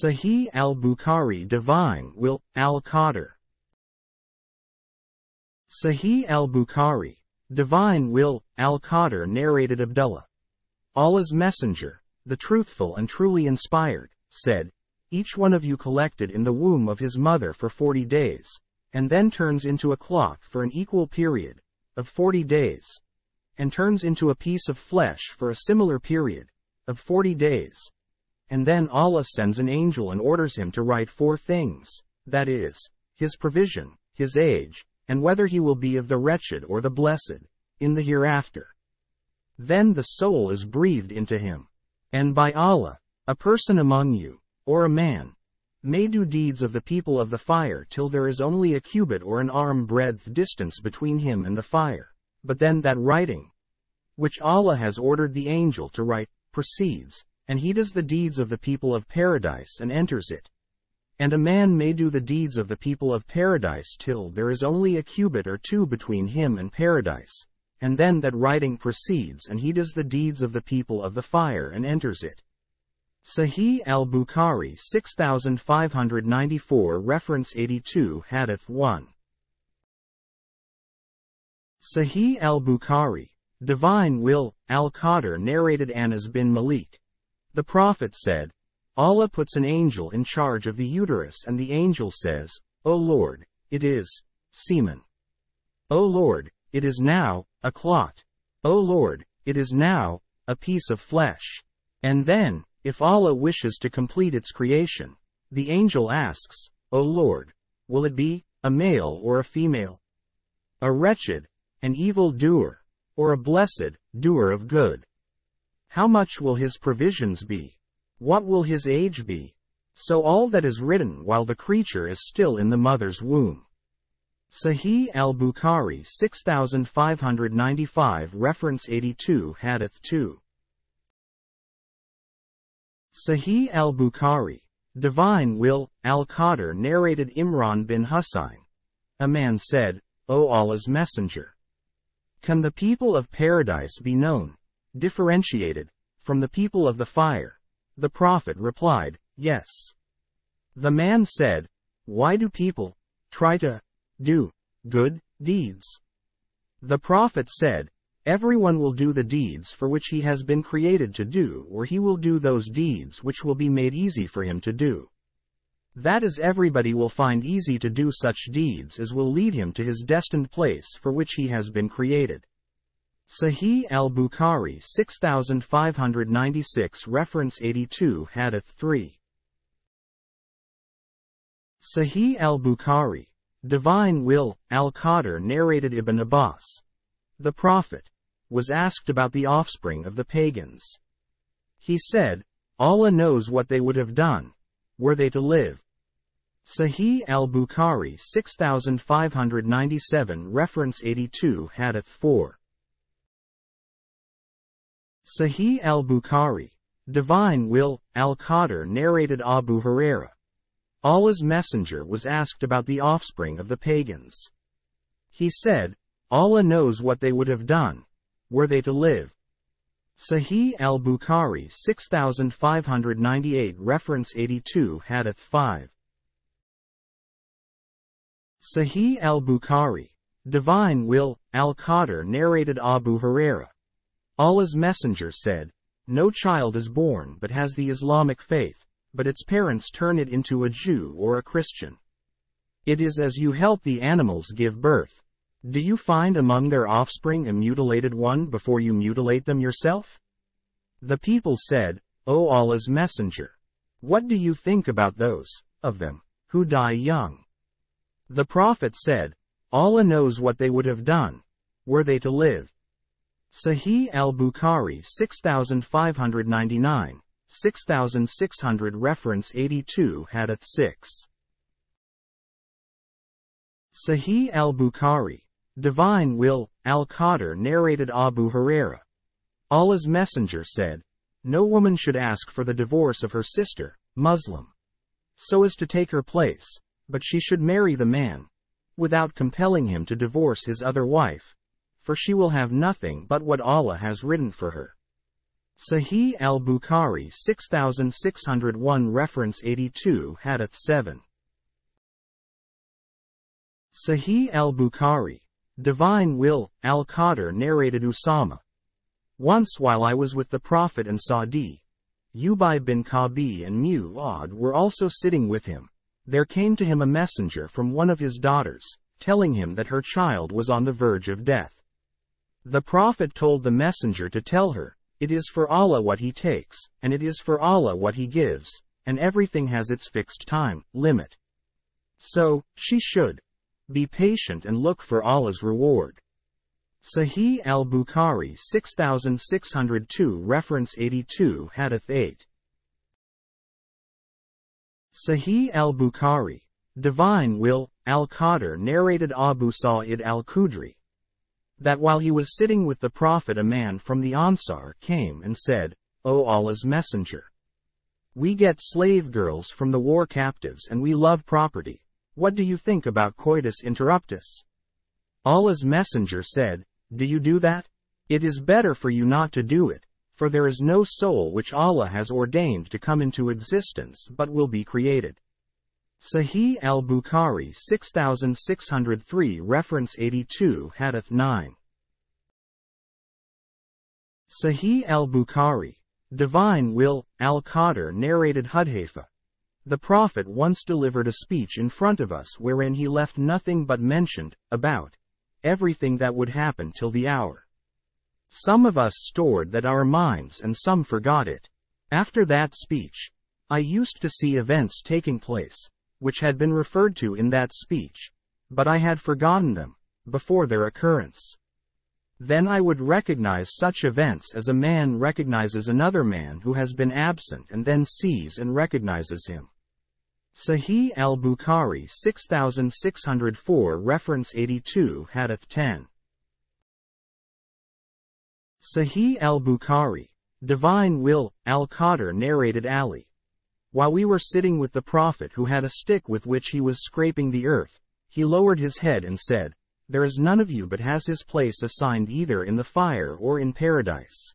Sahih al-Bukhari Divine Will, al-Qadar. Sahih al-Bukhari, Divine Will, al-Qadar narrated Abdullah, Allah's Messenger, the truthful and truly inspired, said, each one of you collected in the womb of his mother for 40 days, and then turns into a cloth for an equal period of 40 days, and turns into a piece of flesh for a similar period of 40 days. And then Allah sends an angel and orders him to write 4 things, that is, his provision, his age, and whether he will be of the wretched or the blessed, in the hereafter. Then the soul is breathed into him. And by Allah, a person among you, or a man, may do deeds of the people of the fire till there is only a cubit or an arm-breadth distance between him and the fire. But then that writing, which Allah has ordered the angel to write, proceeds, and he does the deeds of the people of paradise and enters it. And a man may do the deeds of the people of paradise till there is only a cubit or 2 between him and paradise, and then that writing proceeds and he does the deeds of the people of the fire and enters it. Sahih al-Bukhari 6594 Reference 82 Hadith 1. Sahih al-Bukhari, Divine Will, al-Qadar narrated Anas bin Malik. The Prophet said, Allah puts an angel in charge of the uterus and the angel says, O Lord, it is semen. O Lord, it is now a clot. O Lord, it is now a piece of flesh. And then, if Allah wishes to complete its creation, the angel asks, O Lord, will it be a male or a female? A wretched, an evil doer, or a blessed, doer of good? How much will his provisions be? What will his age be? So all that is written while the creature is still in the mother's womb. Sahih al-Bukhari 6595 Reference 82 Hadith 2. Sahih al-Bukhari, Divine Will, al-Qadar narrated Imran bin Husayn. A man said, O Allah's Messenger, can the people of paradise be known, differentiated, from the people of the fire? The Prophet replied, yes. The man said, why do people try to do good deeds? The Prophet said, everyone will do the deeds for which he has been created to do, or he will do those deeds which will be made easy for him to do. That is, everybody will find easy to do such deeds as will lead him to his destined place for which he has been created. Sahih al-Bukhari 6596 Reference 82 Hadith 3. Sahih al-Bukhari, Divine Will, al-Qadar narrated Ibn Abbas. The Prophet was asked about the offspring of the pagans. He said, Allah knows what they would have done, were they to live. Sahih al-Bukhari 6597 Reference 82 Hadith 4. Sahih al-Bukhari, Divine Will, al-Qadar narrated Abu Hurairah. Allah's Messenger was asked about the offspring of the pagans. He said, Allah knows what they would have done, were they to live. Sahih al-Bukhari 6598 Reference 82 Hadith 5. Sahih al-Bukhari, Divine Will, al-Qadar narrated Abu Hurairah. Allah's Messenger said, no child is born but has the Islamic faith, but its parents turn it into a Jew or a Christian. It is as you help the animals give birth. Do you find among their offspring a mutilated one before you mutilate them yourself? The people said, O Allah's Messenger, what do you think about those of them who die young? The Prophet said, Allah knows what they would have done, were they to live. Sahih al-Bukhari 6599, 6600 Reference 82 Hadith 6. Sahih al-Bukhari, Divine Will, al-Qadar narrated Abu Hurairah. Allah's Messenger said, no woman should ask for the divorce of her sister, Muslim, so as to take her place, but she should marry the man, without compelling him to divorce his other wife, for she will have nothing but what Allah has written for her. Sahih al-Bukhari 6601 Reference 82 Hadith 7. Sahih al-Bukhari, Divine Will, al-Qadar narrated Usama. Once while I was with the Prophet and Sa'di, Ubay bin Ka'bi and Mu'ad were also sitting with him, there came to him a messenger from one of his daughters, telling him that her child was on the verge of death. The Prophet told the messenger to tell her, "It is for Allah what he takes, and it is for Allah what he gives, and everything has its fixed time, limit. So, she should be patient and look for Allah's reward." Sahih al-Bukhari 6602 Reference 82 Hadith 8. Sahih al-Bukhari, Divine Will, al-Qadar narrated Abu Sa'id al-Khudri, that while he was sitting with the Prophet a man from the Ansar came and said, "O Allah's Messenger, we get slave girls from the war captives and we love property. What do you think about coitus interruptus?" Allah's Messenger said, "Do you do that? It is better for you not to do it, for there is no soul which Allah has ordained to come into existence but will be created." Sahih al-Bukhari 6603 Reference 82 Hadith 9. Sahih al-Bukhari, Divine Will, al-Qadar narrated Hudhayfa. The Prophet once delivered a speech in front of us wherein he left nothing but mentioned about everything that would happen till the hour. Some of us stored that our minds and some forgot it. After that speech, I used to see events taking place, which had been referred to in that speech, but I had forgotten them, before their occurrence. Then I would recognize such events as a man recognizes another man who has been absent and then sees and recognizes him. Sahih al-Bukhari 6604 Reference 82 Hadith 10. Sahih al-Bukhari, Divine Will, al-Qadar narrated Ali. While we were sitting with the Prophet who had a stick with which he was scraping the earth, he lowered his head and said, "There is none of you but has his place assigned either in the fire or in paradise."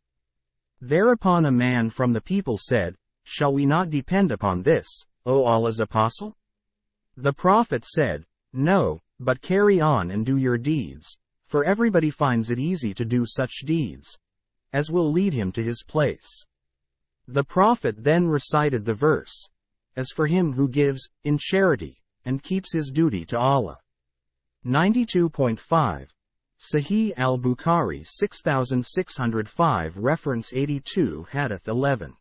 Thereupon a man from the people said, "Shall we not depend upon this, O Allah's Apostle?" The Prophet said, "No, but carry on and do your deeds, for everybody finds it easy to do such deeds as will lead him to his place." The Prophet then recited the verse, "As for him who gives, in charity, and keeps his duty to Allah." 92.5. Sahih al-Bukhari 6605 Reference 82 Hadith 11.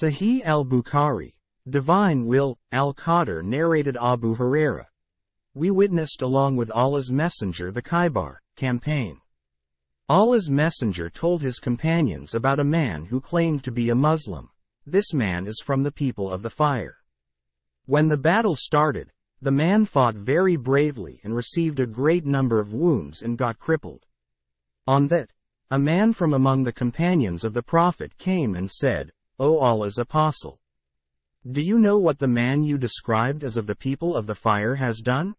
Sahih al-Bukhari, Divine Will, al-Qadar narrated Abu Huraira. We witnessed along with Allah's Messenger the Qadar campaign. Allah's Messenger told his companions about a man who claimed to be a Muslim. This man is from the people of the fire. When the battle started, the man fought very bravely and received a great number of wounds and got crippled. On that, a man from among the companions of the Prophet came and said, "O Allah's Apostle, do you know what the man you described as of the people of the fire has done?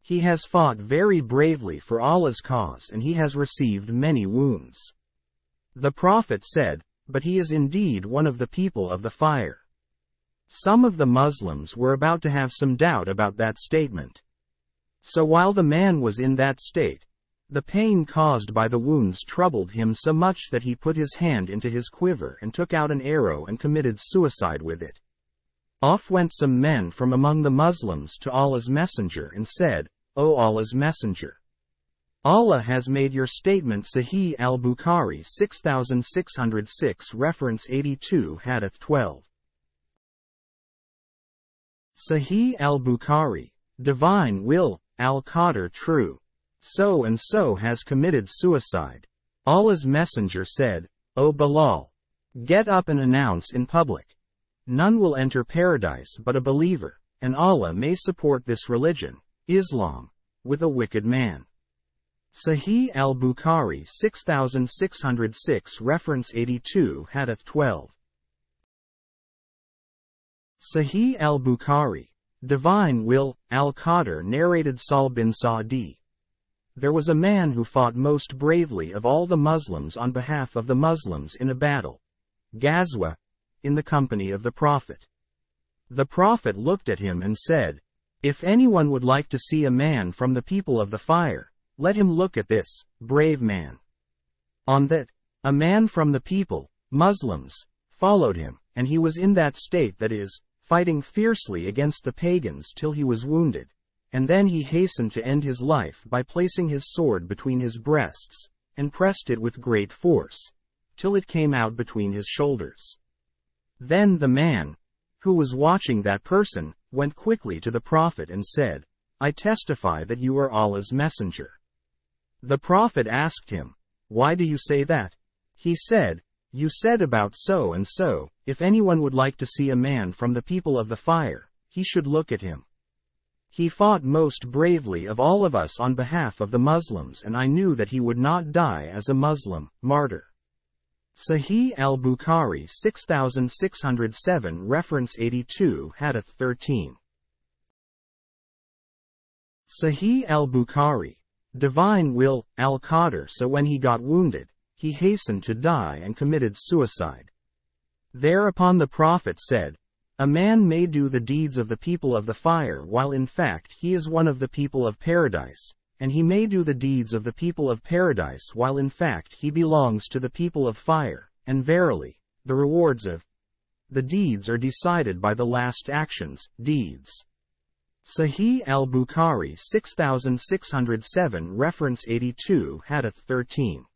He has fought very bravely for Allah's cause and he has received many wounds." The Prophet said, "But he is indeed one of the people of the fire." Some of the Muslims were about to have some doubt about that statement. So while the man was in that state, the pain caused by the wounds troubled him so much that he put his hand into his quiver and took out an arrow and committed suicide with it. Off went some men from among the Muslims to Allah's Messenger and said, "O Allah's Messenger, Allah has made your statement." Sahih al-Bukhari 6606 Reference 82 Hadith 12. Sahih al-Bukhari, Divine Will, al-Qadar true. So and so has committed suicide. Allah's Messenger said, "O Bilal, get up and announce in public. None will enter paradise but a believer, and Allah may support this religion, Islam, with a wicked man." Sahih al-Bukhari 6606 Reference 82 Hadith 12. Sahih al-Bukhari, Divine Will, al-Qadar narrated Sahl bin Sa'di. There was a man who fought most bravely of all the Muslims on behalf of the Muslims in a battle, Ghazwa, in the company of the Prophet. The Prophet looked at him and said, "If anyone would like to see a man from the people of the fire, let him look at this brave man." On that, a man from the people, Muslims, followed him, and he was in that state, that is, fighting fiercely against the pagans till he was wounded, and then he hastened to end his life by placing his sword between his breasts, and pressed it with great force, till it came out between his shoulders. Then the man, who was watching that person, went quickly to the Prophet and said, "I testify that you are Allah's messenger." The Prophet asked him, "Why do you say that?" He said, "You said about so and so, if anyone would like to see a man from the people of the fire, he should look at him. He fought most bravely of all of us on behalf of the Muslims, and I knew that he would not die as a Muslim martyr." Sahih al-Bukhari 6607 reference 82 Hadith 13. Sahih al-Bukhari, Divine Will, Al-Qadar. So when he got wounded, he hastened to die and committed suicide. Thereupon the Prophet said, "A man may do the deeds of the people of the fire while in fact he is one of the people of paradise, and he may do the deeds of the people of paradise while in fact he belongs to the people of fire, and verily, the rewards of the deeds are decided by the last actions, deeds." Sahih al-Bukhari 6607 reference 82 Hadith 13.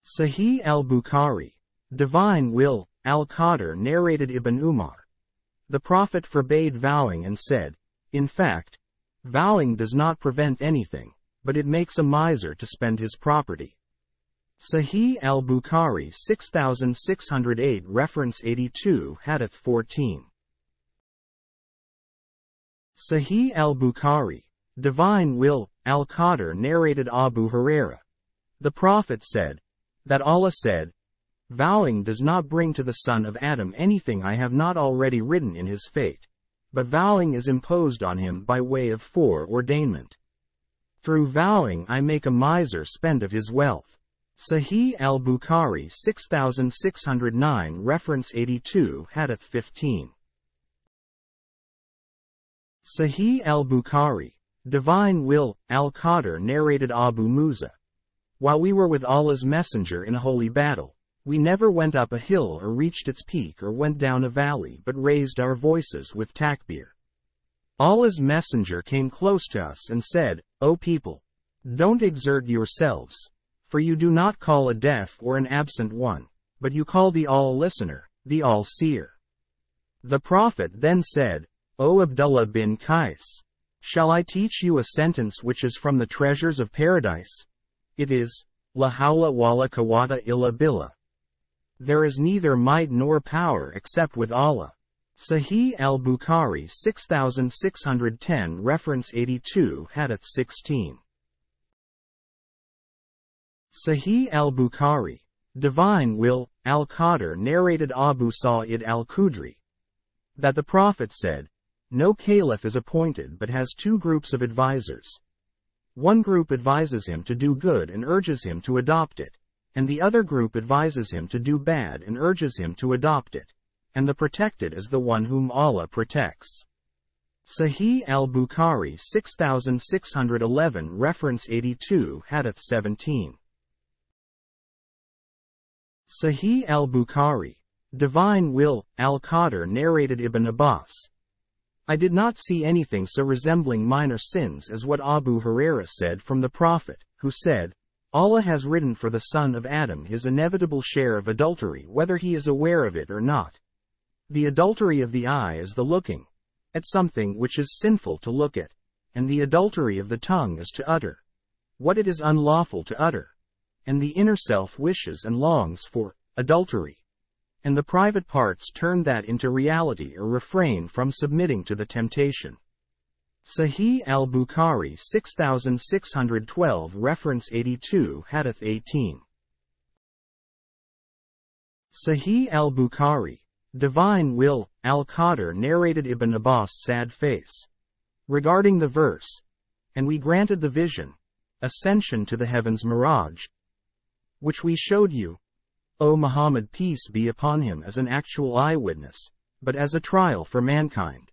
Sahih al-Bukhari, Divine Will, Al-Qadar. Narrated Ibn Umar. The Prophet forbade vowing and said, "In fact, vowing does not prevent anything, but it makes a miser to spend his property." Sahih al-Bukhari 6608 reference 82 Hadith 14. Sahih al-Bukhari, Divine Will, Al-Qadar. Narrated Abu Huraira. The Prophet said, that Allah said, "Vowing does not bring to the son of Adam anything I have not already written in his fate, but vowing is imposed on him by way of foreordainment. Through vowing I make a miser spend of his wealth." Sahih al-Bukhari 6609 reference 82 Hadith 15. Sahih al-Bukhari, Divine Will, Al-Qadar. Narrated Abu Musa. While we were with Allah's Messenger in a holy battle, we never went up a hill or reached its peak or went down a valley, but raised our voices with takbir. Allah's Messenger came close to us and said, "O people, don't exert yourselves, for you do not call a deaf or an absent one, but you call the All-Listener, the All-Seer." The Prophet then said, "O Abdullah bin Qais, shall I teach you a sentence which is from the treasures of paradise? It is, La hawla wala quwwata illa billah. There is neither might nor power except with Allah." Sahih al-Bukhari 6610 reference 82 Hadith 16. Sahih al-Bukhari, Divine Will, Al-Qadar. Narrated Abu Sa'id al-Khudri. That the Prophet said, "No caliph is appointed but has two groups of advisors. One group advises him to do good and urges him to adopt it, and the other group advises him to do bad and urges him to adopt it, and the protected is the one whom Allah protects." Sahih al-Bukhari 6611 reference 82 Hadith 17. Sahih al-Bukhari, Divine Will, Al-Qadar. Narrated Ibn Abbas. I did not see anything so resembling minor sins as what Abu Huraira said from the Prophet, who said, "Allah has written for the son of Adam his inevitable share of adultery whether he is aware of it or not. The adultery of the eye is the looking at something which is sinful to look at, and the adultery of the tongue is to utter what it is unlawful to utter, and the inner self wishes and longs for adultery, and the private parts turn that into reality or refrain from submitting to the temptation." Sahih al-Bukhari 6612 reference 82 Hadith 18. Sahih al-Bukhari, Divine Will, Al-Qadar. Narrated Ibn Abbas. Sad face. Regarding the verse, and we granted the vision, ascension to the heavens mirage, which we showed you, O Muhammad, peace be upon him, as an actual eyewitness, but as a trial for mankind.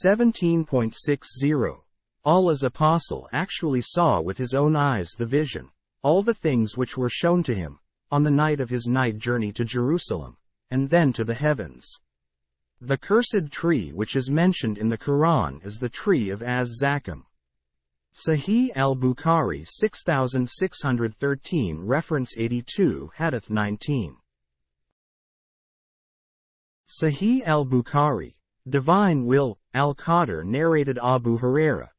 17.60. Allah's apostle actually saw with his own eyes the vision, all the things which were shown to him, on the night of his night journey to Jerusalem, and then to the heavens. The cursed tree which is mentioned in the Quran is the tree of Az-Zakum. Sahih al-Bukhari 6613 reference 82 Hadith 19. Sahih al-Bukhari, Divine Will, Al-Qadar narrated Abu Huraira.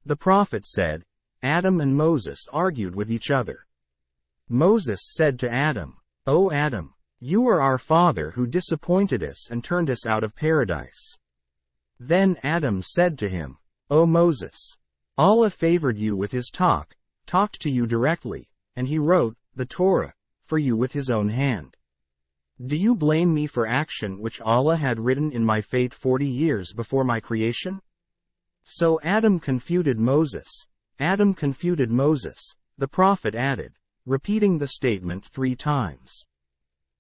The Prophet said, Adam and Moses argued with each other. Moses said to Adam, O Adam, you are our father who disappointed us and turned us out of paradise. Then Adam said to him, O Moses, Allah favored you with his talked to you directly, and he wrote the Torah for you with his own hand. Do you blame me for action which Allah had written in my fate 40 years before my creation? So Adam confuted Moses. The Prophet added, repeating the statement 3 times.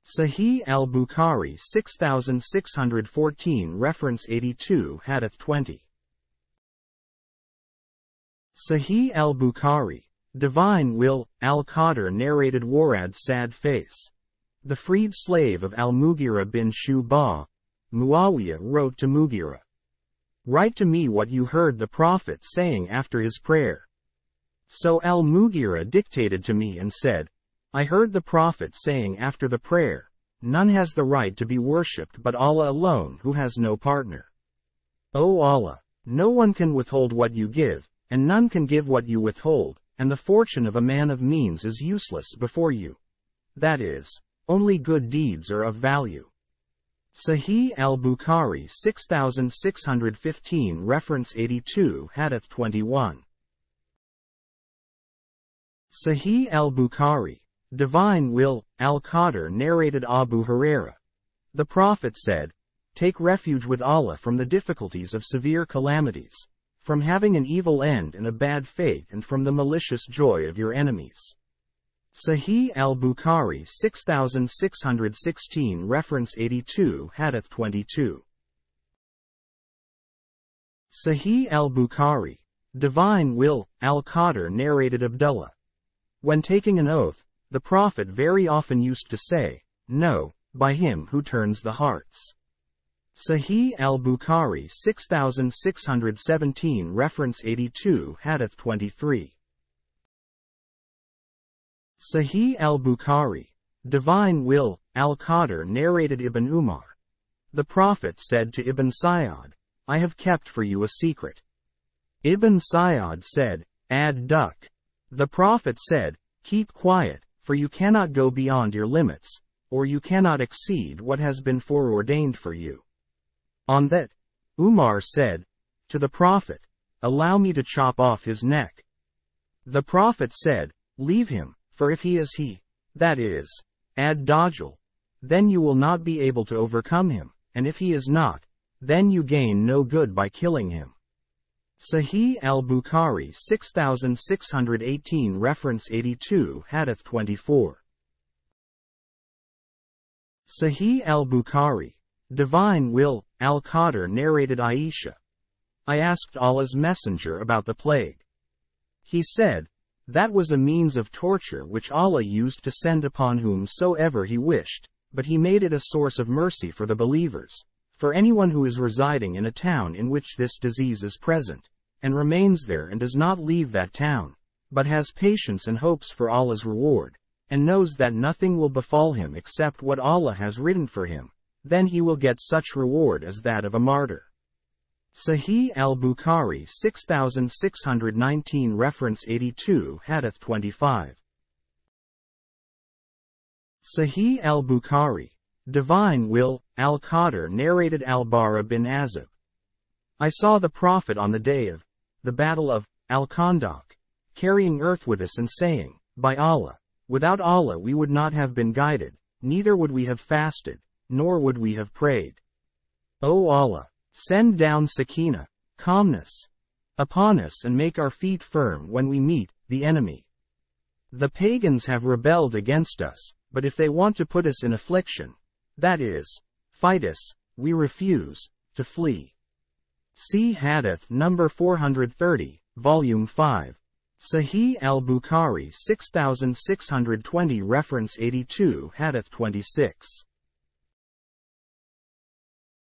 Sahih al-Bukhari 6614 reference 82 Hadith 20. Sahih al-Bukhari, Divine Will, Al-Qadar narrated Warad's sad face. The freed slave of al-Mughira bin Shu'bah, Muawiyah wrote to Mughira, write to me what you heard the Prophet saying after his prayer. So al-Mughira dictated to me and said, I heard the Prophet saying after the prayer, none has the right to be worshipped but Allah alone, who has no partner. O Allah, no one can withhold what you give, and none can give what you withhold, and the fortune of a man of means is useless before you. That is, only good deeds are of value. Sahih al-Bukhari 6615 reference 82 Hadith 21. Sahih al-Bukhari, Divine Will, Al-Qadar narrated Abu Huraira. The Prophet said, take refuge with Allah from the difficulties of severe calamities, from having an evil end and a bad fate, and from the malicious joy of your enemies. Sahih al-Bukhari 6616 reference 82 Hadith 22. Sahih al-Bukhari, Divine Will, Al-Qadar narrated Abdullah. When taking an oath, the Prophet very often used to say, no, by him who turns the hearts. Sahih al-Bukhari 6617 reference 82 Hadith 23. Sahih al-Bukhari, Divine Will, Al-Qadar narrated Ibn Umar. The Prophet said to Ibn Sayyad, I have kept for you a secret. Ibn Sayyad said, add duck. The Prophet said, keep quiet, for you cannot go beyond your limits, or you cannot exceed what has been foreordained for you. On that, Umar said to the Prophet, allow me to chop off his neck. The Prophet said, leave him, for if he is he, that is, ad-Dajjal, then you will not be able to overcome him, and if he is not, then you gain no good by killing him. Sahih al-Bukhari 6618 reference 82 Hadith 24. Sahih al-Bukhari, Divine Will, Al-Qadar narrated Aisha. I asked Allah's Messenger about the plague. He said, that was a means of torture which Allah used to send upon whomsoever he wished, but he made it a source of mercy for the believers, for anyone who is residing in a town in which this disease is present, and remains there and does not leave that town, but has patience and hopes for Allah's reward, and knows that nothing will befall him except what Allah has written for him, then he will get such reward as that of a martyr. Sahih al-Bukhari 6619 reference 82 Hadith 25. Sahih al-Bukhari, Divine Will, Al-Qadar narrated Al-Bara bin Azib. I saw the Prophet on the day of the Battle of Al-Khandaq, carrying earth with us and saying, by Allah, without Allah we would not have been guided, neither would we have fasted, nor would we have prayed. O Allah, send down Sakina, calmness, upon us and make our feet firm when we meet the enemy. The pagans have rebelled against us, but if they want to put us in affliction, that is, fight us, we refuse to flee. See Hadith number 430, Volume 5. Sahih al-Bukhari 6620 reference 82 Hadith 26.